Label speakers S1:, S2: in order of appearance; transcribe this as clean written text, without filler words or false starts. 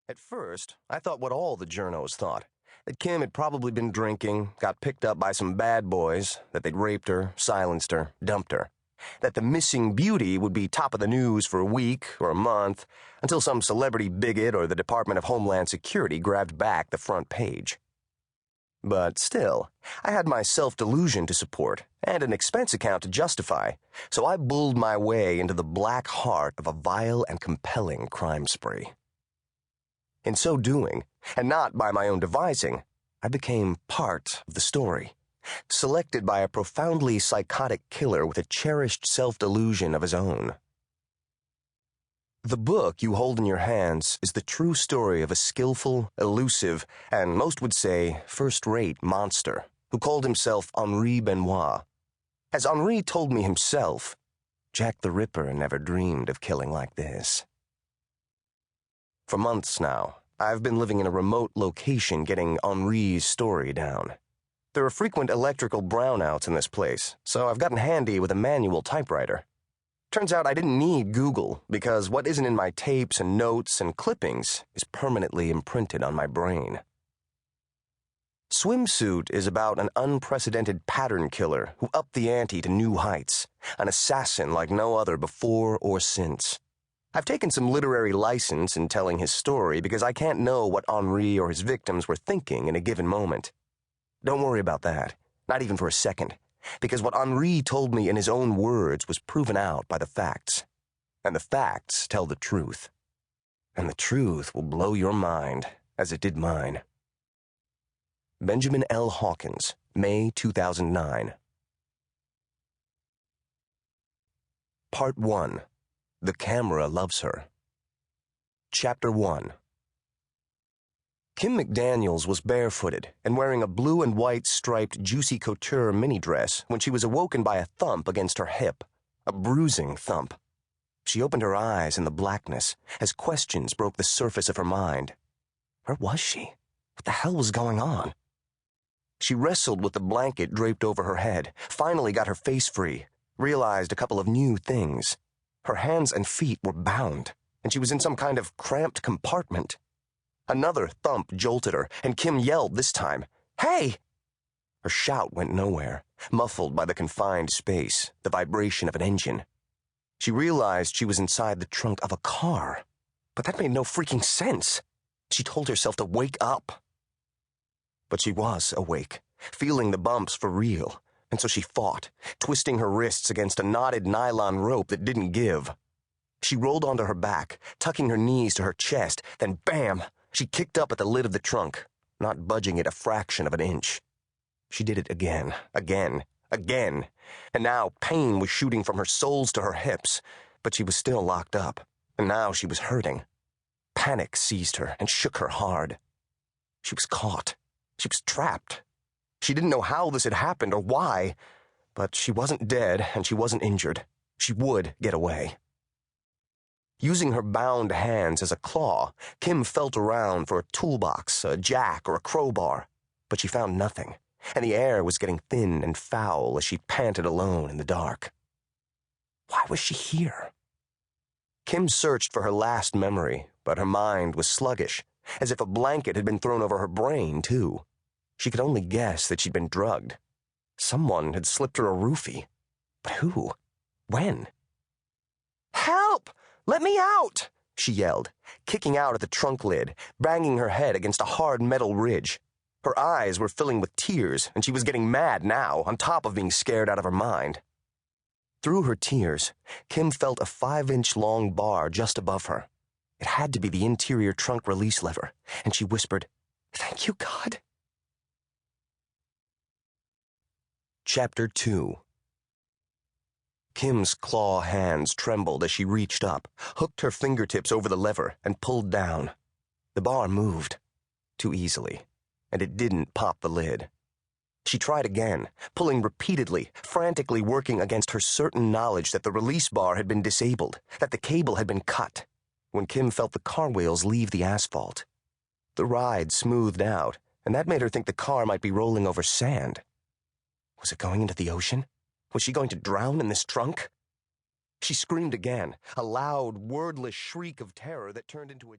S1: At first, I thought what all the journos thought, that Kim had probably been drinking, got picked up by some bad boys, that they'd raped her, silenced her, dumped her, that the missing beauty would be top of the news for a week or a month until some celebrity bigot or the Department of Homeland Security grabbed back the front page. But still, I had my self-delusion to support and an expense account to justify, so I bulled my way into the black heart of a vile and compelling crime spree. In so doing, and not by my own devising, I became part of the story, selected by a profoundly psychotic killer with a cherished self-delusion of his own. The book you hold in your hands is the true story of a skillful, elusive, and most would say first-rate monster who called himself Henri Benoit. As Henri told me himself, Jack the Ripper never dreamed of killing like this. For months now, I've been living in a remote location getting Henri's story down. There are frequent electrical brownouts in this place, so I've gotten handy with a manual typewriter. Turns out I didn't need Google, because what isn't in my tapes and notes and clippings is permanently imprinted on my brain. Swimsuit is about an unprecedented pattern killer who upped the ante to new heights, an assassin like no other before or since. I've taken some literary license in telling his story because I can't know what Henri or his victims were thinking in a given moment. Don't worry about that, not even for a second, because what Henri told me in his own words was proven out by the facts. And the facts tell the truth. And the truth will blow your mind, as it did mine. Benjamin L. Hawkins, May 2009. Part 1. The Camera Loves Her. Chapter 1. Kim McDaniels was barefooted and wearing a blue and white striped Juicy Couture mini dress when she was awoken by a thump against her hip, a bruising thump. She opened her eyes in the blackness as questions broke the surface of her mind. Where was she? What the hell was going on? She wrestled with the blanket draped over her head, finally got her face free, realized a couple of new things. Her hands and feet were bound, and she was in some kind of cramped compartment. Another thump jolted her, and Kim yelled this time, "Hey!" Her shout went nowhere, muffled by the confined space, the vibration of an engine. She realized she was inside the trunk of a car, but that made no freaking sense. She told herself to wake up. But she was awake, feeling the bumps for real, and so she fought, twisting her wrists against a knotted nylon rope that didn't give. She rolled onto her back, tucking her knees to her chest, then bam! She kicked up at the lid of the trunk, not budging it a fraction of an inch. She did it again, and now pain was shooting from her soles to her hips, but she was still locked up, and now she was hurting. Panic seized her and shook her hard. She was caught. She was trapped. She didn't know how this had happened or why, but she wasn't dead and she wasn't injured. She would get away. Using her bound hands as a claw, Kim felt around for a toolbox, a jack, or a crowbar, but she found nothing, and the air was getting thin and foul as she panted alone in the dark. Why was she here? Kim searched for her last memory, but her mind was sluggish, as if a blanket had been thrown over her brain, too. She could only guess that she'd been drugged. Someone had slipped her a roofie. But who? When? "Help! Let me out!" she yelled, kicking out at the trunk lid, banging her head against a hard metal ridge. Her eyes were filling with tears, and she was getting mad now, on top of being scared out of her mind. Through her tears, Kim felt a 5-inch-long bar just above her. It had to be the interior trunk release lever, and she whispered, "Thank you, God." Chapter 2. Kim's claw hands trembled as she reached up, hooked her fingertips over the lever, and pulled down. The bar moved. Too easily. And it didn't pop the lid. She tried again, pulling repeatedly, frantically working against her certain knowledge that the release bar had been disabled, that the cable had been cut, when Kim felt the car wheels leave the asphalt. The ride smoothed out, and that made her think the car might be rolling over sand. Was it going into the ocean? Was she going to drown in this trunk? She screamed again, a loud, wordless shriek of terror that turned into a